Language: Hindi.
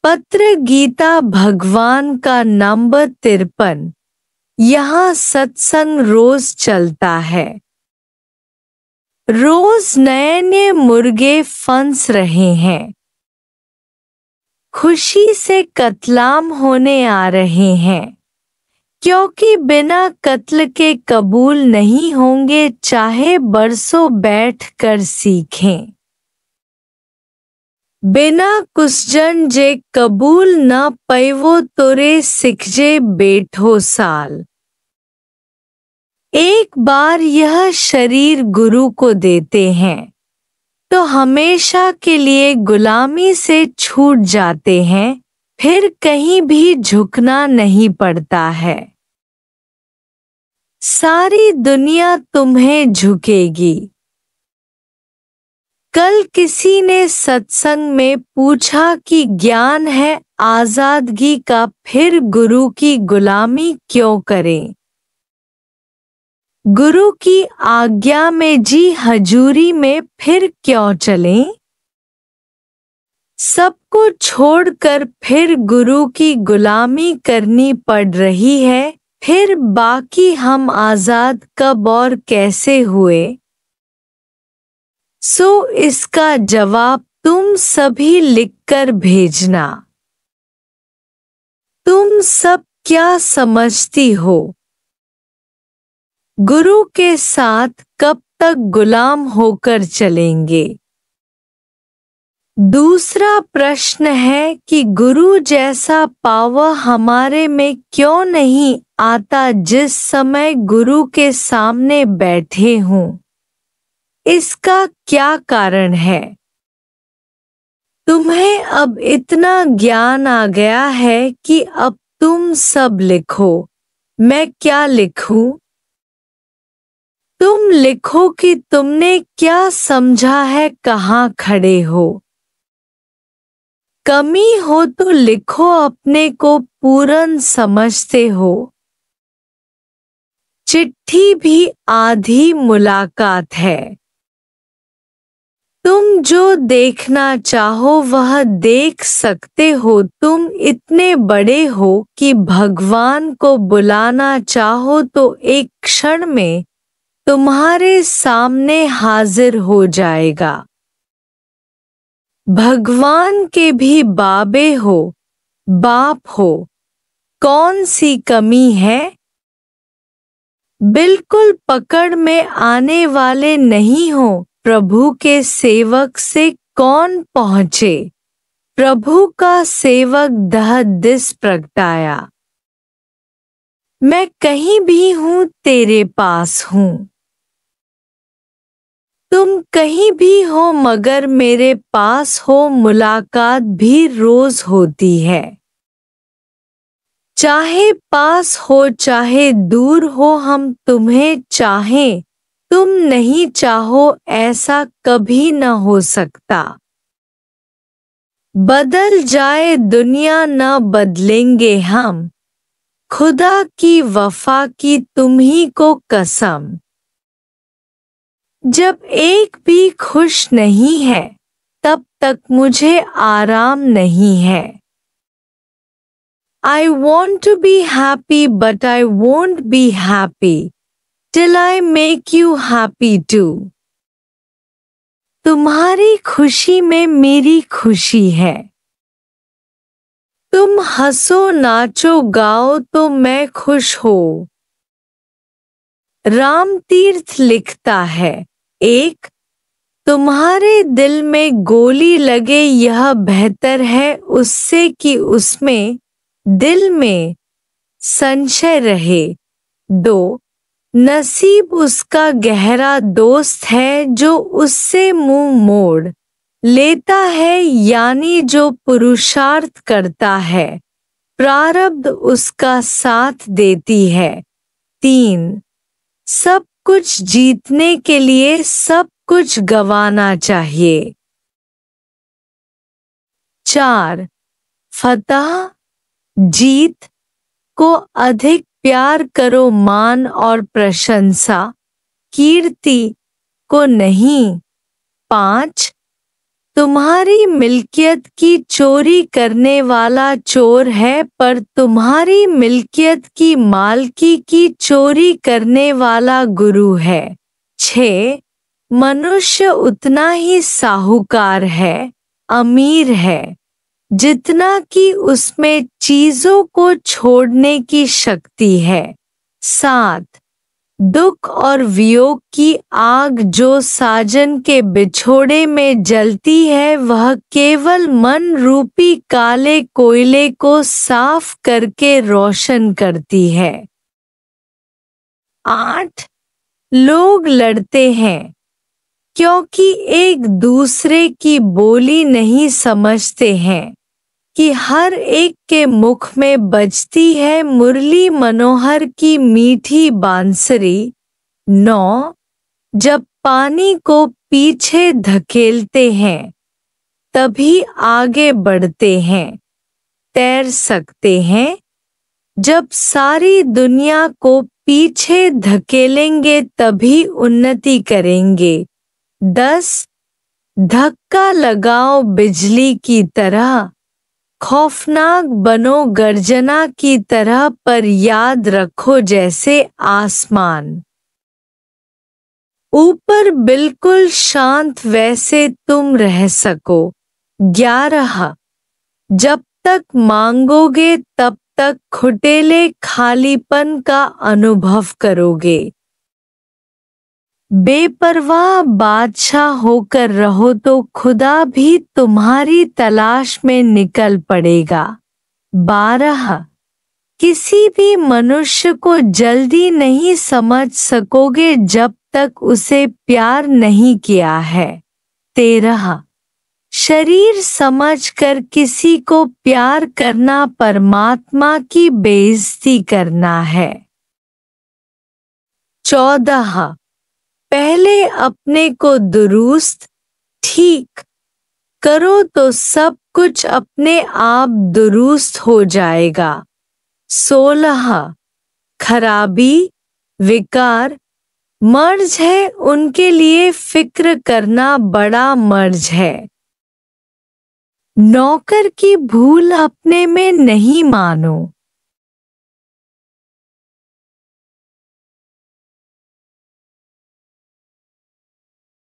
पत्र गीता भगवान का नंबर 53। यहाँ सत्संग रोज चलता है। रोज नए नए मुर्गे फंस रहे हैं। खुशी से कत्लाम होने आ रहे हैं, क्योंकि बिना कत्ल के कबूल नहीं होंगे, चाहे बरसों बैठ कर सीखें। बिना कुसजन जे कबूल न पैवो तोरे सिखजे बैठो साल। एक बार यह शरीर गुरु को देते हैं तो हमेशा के लिए गुलामी से छूट जाते हैं, फिर कहीं भी झुकना नहीं पड़ता है। सारी दुनिया तुम्हें झुकेगी। कल किसी ने सत्संग में पूछा कि ज्ञान है आजादगी का, फिर गुरु की गुलामी क्यों करें? गुरु की आज्ञा में जी हजूरी में फिर क्यों चलें? सबको छोड़कर फिर गुरु की गुलामी करनी पड़ रही है, फिर बाकी हम आजाद कब और कैसे हुए? सो इसका जवाब तुम सभी लिखकर भेजना। तुम सब क्या समझती हो? गुरु के साथ कब तक गुलाम होकर चलेंगे? दूसरा प्रश्न है कि गुरु जैसा पावर हमारे में क्यों नहीं आता जिस समय गुरु के सामने बैठे हों? इसका क्या कारण है? तुम्हें अब इतना ज्ञान आ गया है कि अब तुम सब लिखो। मैं क्या लिखूं? तुम लिखो कि तुमने क्या समझा है, कहाँ खड़े हो। कमी हो तो लिखो अपने को पूर्ण समझते हो। चिट्ठी भी आधी मुलाकात है। तुम जो देखना चाहो वह देख सकते हो। तुम इतने बड़े हो कि भगवान को बुलाना चाहो तो एक क्षण में तुम्हारे सामने हाजिर हो जाएगा। भगवान के भी बाबे हो, बाप हो, कौन सी कमी है? बिल्कुल पकड़ में आने वाले नहीं हो। प्रभु के सेवक से कौन पहुँचे? प्रभु का सेवक दह दिस प्रगटाया। मैं कहीं भी हूँ तेरे पास हूँ। तुम कहीं भी हो मगर मेरे पास हो। मुलाकात भी रोज होती है। चाहे पास हो चाहे दूर हो, हम तुम्हें चाहें तुम नहीं चाहो, ऐसा कभी न हो सकता। बदल जाए दुनिया न बदलेंगे हम, खुदा की वफा की तुम्ही को कसम। जब एक भी खुश नहीं है तब तक मुझे आराम नहीं है। I want to be happy but I won't be happy till I make you happy too। तुम्हारी खुशी में मेरी खुशी है। तुम हंसो नाचो गाओ तो मैं खुश हो। राम तीर्थ लिखता है, एक तुम्हारे दिल में गोली लगे यह बेहतर है उससे कि उसमें दिल में संशय रहे। दो नसीब उसका गहरा दोस्त है जो उससे मुंह मोड़ लेता है, यानी जो पुरुषार्थ करता है प्रारब्ध उसका साथ देती है। तीन सब कुछ जीतने के लिए सब कुछ गंवाना चाहिए। चार फतह जीत को अधिक प्यार करो, मान और प्रशंसा कीर्ति को नहीं। 5 तुम्हारी मिल्कियत की चोरी करने वाला चोर है, पर तुम्हारी मिल्कियत की मालकी की चोरी करने वाला गुरु है। 6. मनुष्य उतना ही साहूकार है, अमीर है, जितना कि उसमें चीजों को छोड़ने की शक्ति है। 7. दुख और वियोग की आग जो साजन के बिछोड़े में जलती है, वह केवल मन रूपी काले कोयले को साफ करके रोशन करती है। 8. लोग लड़ते हैं क्योंकि एक दूसरे की बोली नहीं समझते हैं कि हर एक के मुख में बजती है मुरली मनोहर की मीठी बांसुरी। 9. जब पानी को पीछे धकेलते हैं तभी आगे बढ़ते हैं, तैर सकते हैं। जब सारी दुनिया को पीछे धकेलेंगे तभी उन्नति करेंगे। 10. धक्का लगाओ बिजली की तरह, खौफनाक बनो गर्जना की तरह, पर याद रखो जैसे आसमान ऊपर बिल्कुल शांत वैसे तुम रह सको। 11. जब तक मांगोगे तब तक खुटेले खालीपन का अनुभव करोगे। बेपरवाह बादशाह होकर रहो तो खुदा भी तुम्हारी तलाश में निकल पड़ेगा। 12. किसी भी मनुष्य को जल्दी नहीं समझ सकोगे जब तक उसे प्यार नहीं किया है। 13. शरीर समझकर किसी को प्यार करना परमात्मा की बेइज्जती करना है। 14. पहले अपने को दुरुस्त ठीक करो तो सब कुछ अपने आप दुरुस्त हो जाएगा। 16. खराबी, विकार मर्ज है, उनके लिए फिक्र करना बड़ा मर्ज है। नौकर की भूल अपने में नहीं मानो,